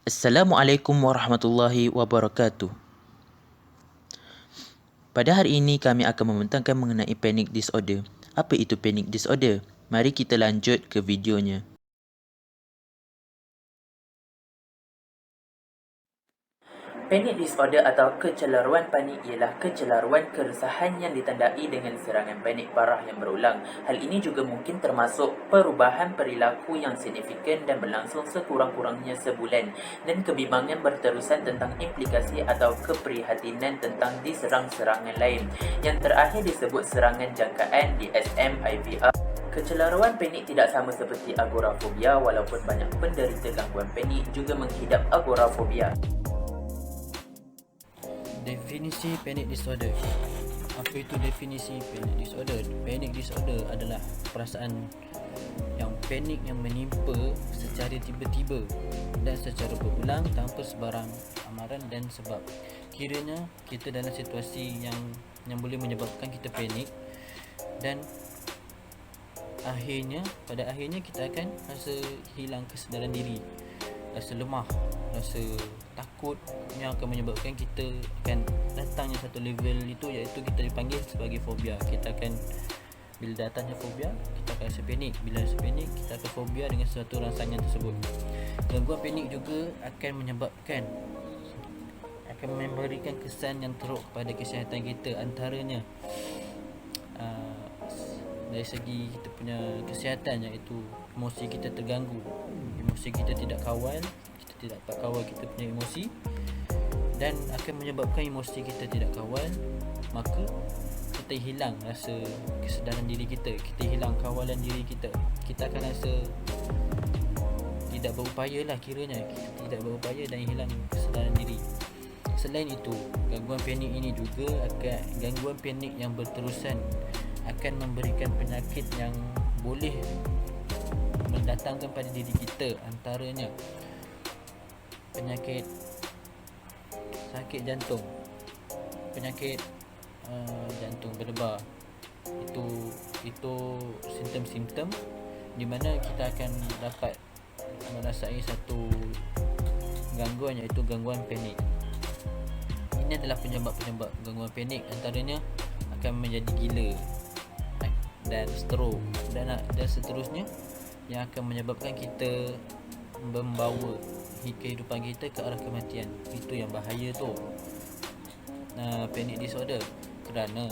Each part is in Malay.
Assalamualaikum warahmatullahi wabarakatuh. Pada hari ini kami akan membentangkan mengenai panic disorder. Apa itu panic disorder? Mari kita lanjut ke videonya. Panic disorder atau kecelaruan panik ialah kecelaruan keresahan yang ditandai dengan serangan panik parah yang berulang. Hal ini juga mungkin termasuk perubahan perilaku yang signifikan dan berlangsung sekurang-kurangnya sebulan dan kebimbangan berterusan tentang implikasi atau keprihatinan tentang diserang serangan lain. Yang terakhir disebut serangan jangkaan DSM-IVR. Kecelaruan panik tidak sama seperti agorafobia walaupun banyak penderita gangguan panik juga menghidap agorafobia. Definisi panic disorder. Apa itu definisi panic disorder? Panic disorder adalah perasaan yang panik yang menimpa secara tiba-tiba dan secara berulang tanpa sebarang amaran dan sebab. Kiranya kita dalam situasi yang boleh menyebabkan kita panik dan pada akhirnya kita akan rasa hilang kesedaran diri, rasa lemah, rasa takut yang akan menyebabkan kita akan datangnya satu level itu, iaitu kita dipanggil sebagai fobia. Kita akan, bila datangnya fobia, kita akan rasa panik. Bila rasa panik, kita akan fobia dengan suatu rangsangan tersebut. Gangguan panik juga akan memberikan kesan yang teruk kepada kesihatan kita. Antaranya dari segi kita punya kesihatan, iaitu emosi kita terganggu, emosi kita tidak kawal, kita tidak dapat kawal kita punya emosi, dan akan menyebabkan emosi kita tidak kawal, maka kita hilang rasa kesedaran diri kita hilang kawalan diri kita akan rasa tidak berupaya lah, kiranya kita tidak berupaya dan hilang kesedaran diri. Selain itu, gangguan panik ini juga gangguan panik yang berterusan akan memberikan penyakit yang boleh mendatangkan pada diri kita, antaranya penyakit sakit jantung, penyakit jantung berdebar. Itu simptom-simptom di mana kita akan dapat merasai satu gangguan, iaitu gangguan panik. Ini adalah penyebab-penyebab gangguan panik, antaranya akan menjadi gila dan stroke dan seterusnya, yang akan menyebabkan kita membawa kehidupan kita ke arah kematian. Itu yang bahaya tu, panic disorder. Kerana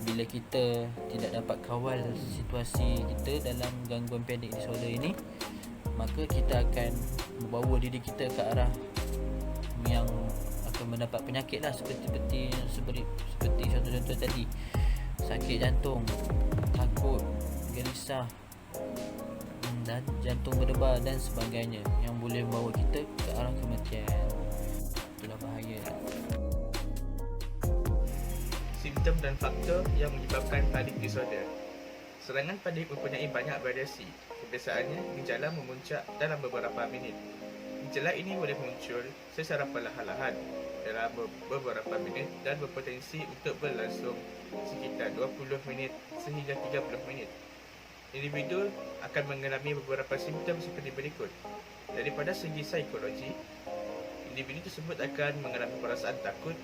bila kita tidak dapat kawal situasi kita dalam gangguan panic disorder ini, maka kita akan membawa diri kita ke arah yang akan mendapat penyakit lah, seperti contoh-contoh tadi, sakit jantung, takut, gelisah, dan jantung berdebar dan sebagainya, yang boleh membawa kita ke arah kematian. Itulah bahaya. Simptom dan faktor yang menyebabkan panic disorder. Serangan panik mempunyai banyak variasi. Kebiasaannya, gejala memuncak dalam beberapa minit. Gejala ini boleh muncul secara perlahan-lahan dalam beberapa minit dan berpotensi untuk berlangsung sekitar 20 minit sehingga 30 minit. Individu akan mengalami beberapa simptom seperti berikut. Daripada segi psikologi, individu tersebut akan mengalami perasaan takut,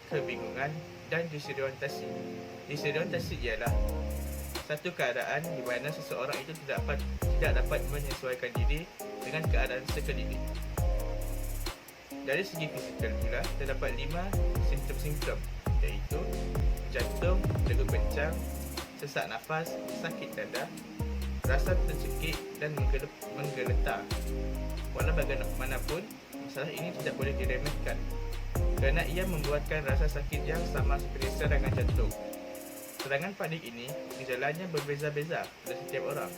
kebingungan dan disorientasi. Disorientasi ialah satu keadaan di mana seseorang itu tidak dapat menyesuaikan diri dengan keadaan sekeliling. Dari segi fizikal pula, terdapat 5 simptom-simptom, iaitu jantung degup kencang, sesak nafas, sakit dada, rasa tercekik dan menggeletar. Walau bagaimanapun, masalah ini tidak boleh diremehkan kerana ia membuatkan rasa sakit yang sama seperti serangan jantung. Serangan panik ini gejalanya berbeza-beza pada setiap orang,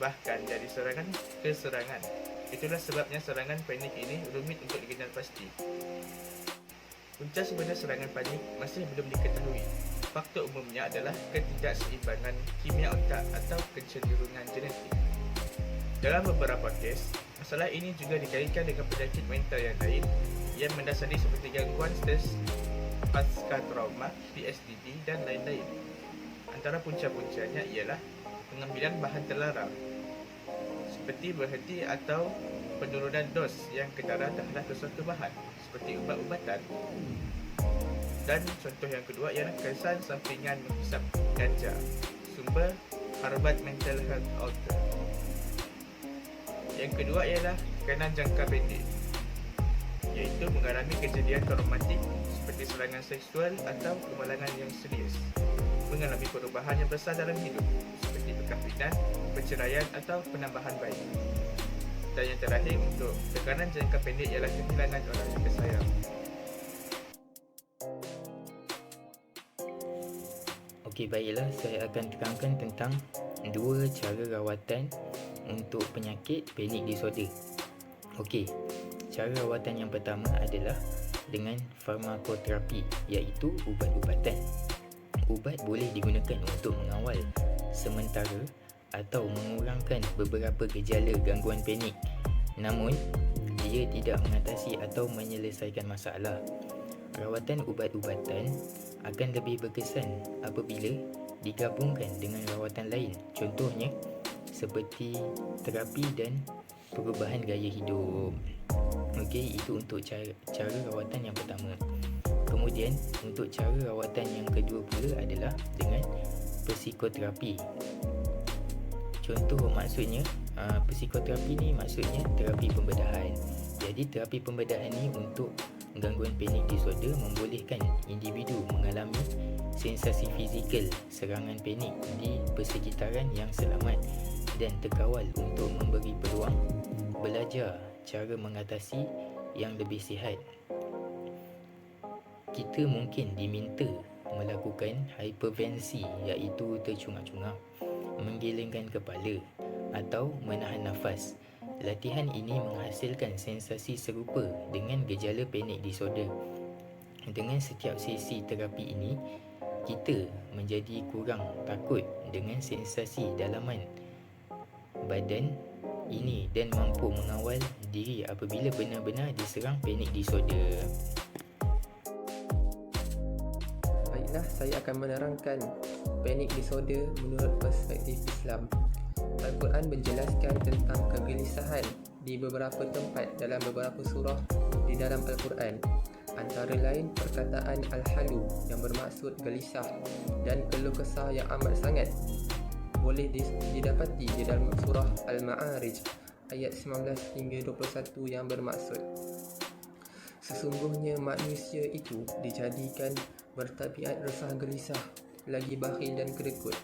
bahkan dari serangan ke serangan. Itulah sebabnya serangan panik ini rumit untuk dikenal pasti. Punca sebenar serangan panik masih belum diketahui. Faktor umumnya adalah ketidakseimbangan kimia otak atau kecenderungan genetik. Dalam beberapa kes, masalah ini juga dikaitkan dengan penyakit mental yang lain yang mendasari seperti gangguan stres pasca trauma, PTSD dan lain-lain. Antara punca-puncanya ialah pengambilan bahan terlarang seperti berhenti atau penurunan dos yang ketara terhadap sesuatu bahan seperti ubat-ubatan. Dan contoh yang kedua ialah kesan sampingan menghisap ganja. Sumber Harvard Mental Health Author. Yang kedua ialah tekanan jangka pendek, iaitu mengalami kejadian traumatik seperti serangan seksual atau kemalangan yang serius, mengalami perubahan yang besar dalam hidup seperti perkahwinan, perceraian atau penambahan bayi. Dan yang terakhir untuk tekanan jangka pendek ialah kehilangan orang yang tersayang. Okey, baiklah, saya akan terangkan tentang dua cara rawatan untuk penyakit panic disorder. Okey, cara rawatan yang pertama adalah dengan farmakoterapi, iaitu ubat-ubatan. Ubat boleh digunakan untuk mengawal sementara atau mengurangkan beberapa gejala gangguan panik. Namun, dia tidak mengatasi atau menyelesaikan masalah. Rawatan ubat-ubatan akan lebih berkesan apabila digabungkan dengan rawatan lain. Contohnya, seperti terapi dan perubahan gaya hidup. Okey, itu untuk cara rawatan yang pertama. Kemudian, untuk cara rawatan yang kedua pula adalah dengan psikoterapi. Contoh maksudnya, psikoterapi ni maksudnya terapi pembedahan. Jadi, terapi pembedahan ni untuk gangguan panic disorder membolehkan individu mengalami sensasi fizikal serangan panik di persekitaran yang selamat dan terkawal untuk memberi peluang belajar cara mengatasi yang lebih sihat. Kita mungkin diminta melakukan hipervensi, iaitu tercungap-cungap, menggelengkan kepala atau menahan nafas. Latihan ini menghasilkan sensasi serupa dengan gejala panic disorder. Dengan setiap sesi terapi ini, kita menjadi kurang takut dengan sensasi dalaman badan ini dan mampu mengawal diri apabila benar-benar diserang panic disorder. Baiklah, saya akan menerangkan panic disorder menurut perspektif Islam. Al-Quran menjelaskan tentang kegelisahan di beberapa tempat dalam beberapa surah di dalam Al-Quran. Antara lain perkataan Al-Halu yang bermaksud gelisah dan keluh kesah yang amat sangat boleh didapati di dalam surah Al-Ma'arij ayat 19 hingga 21 yang bermaksud, sesungguhnya manusia itu dijadikan bertabiat resah gelisah, lagi bakhil dan kedekut.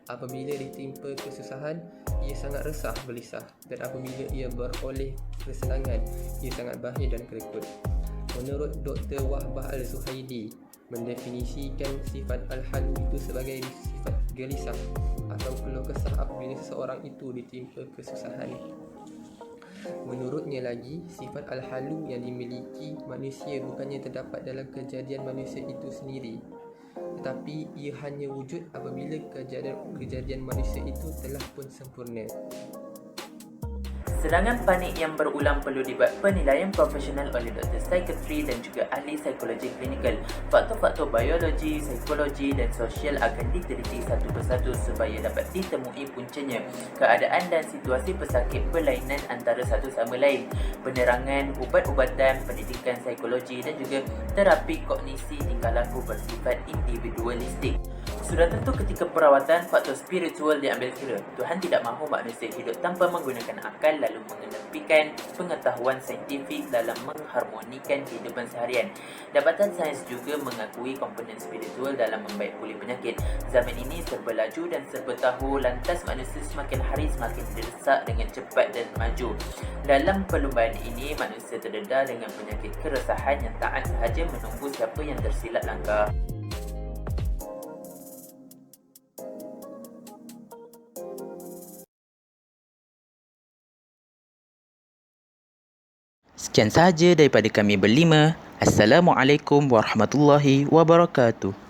Apabila ditimpa kesusahan, ia sangat resah gelisah, dan apabila ia beroleh kesenangan, ia sangat bakhil dan kedekut. Menurut Dr. Wahbah Al-Zuhaidi, mendefinisikan sifat Al-Halu itu sebagai sifat gelisah atau keluh kesah apabila seseorang itu ditimpa kesusahan. Menurutnya lagi, sifat Al-Halu yang dimiliki manusia bukannya terdapat dalam kejadian manusia itu sendiri, tetapi ia hanya wujud apabila kejadian manusia itu telah pun sempurna. Serangan panik yang berulang perlu dibuat penilaian profesional oleh doktor psikiatri dan juga ahli psikologi klinikal. Faktor-faktor biologi, psikologi dan sosial akan diteliti satu persatu supaya dapat ditemui puncanya. Keadaan dan situasi pesakit berlainan antara satu sama lain. Penerangan, ubat-ubatan, pendidikan psikologi dan juga terapi kognisi tingkah laku bersifat individualistik. Sudah tentu ketika perawatan, faktor spiritual diambil kira. Tuhan tidak mahu manusia hidup tanpa menggunakan akal lalu mengedepankan pengetahuan saintifik dalam mengharmonikan kehidupan seharian. Dapatan sains juga mengakui komponen spiritual dalam membaik pulih penyakit. Zaman ini serba laju dan serba tahu, lantas manusia semakin hari semakin didesak dengan cepat dan maju. Dalam perlumbaan ini, manusia terdedah dengan penyakit keresahan yang taat sahaja menunggu siapa yang tersilap langkah. Sekian sahaja daripada kami berlima. Assalamualaikum warahmatullahi wabarakatuh.